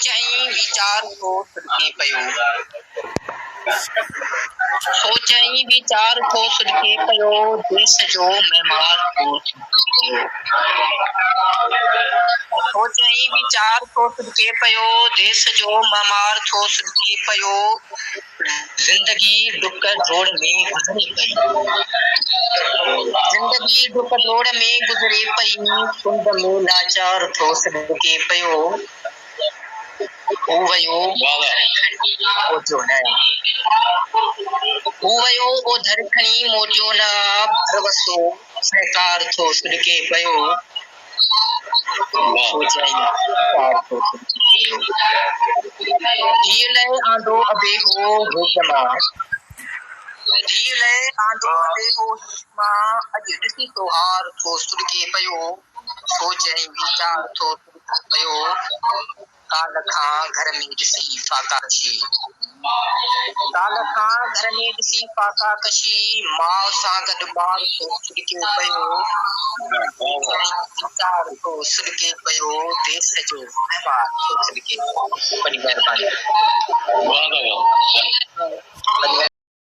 सोचई विचार को सुनके पयो सोचई विचार को सुनके पयो देश जो मेहमान को सोचई विचार को सुनके पयो देश जो मेहमान को सुनके पयो जिंदगी डुक जोड़ में गुजरी पई जिंदगी डुक जोड़ में गुजरी पई कुंड में लाचार थो सुनके पयो वयो मोटियो न वयो ओ धरखणी मोटियो न भरवसो सरकार थो सुनके पयो सोचई विचार थो सुनके पयो जीले आंदो अबे हो हुकमा जीले आंदो अबे हो हुकमा अज ॾिसी तोहार थो सुनके पयो सोचई विचार थो सुनके पयो काल खां घर में ॾिसी फाका कशी काल खां घर में ॾिसी फाका कशी माउ सां गॾु ॿार थो सुनके पयो विचार थो सुनके पयो देश जो महिमान थो सुनके पयो। बड़ी महिरबानी।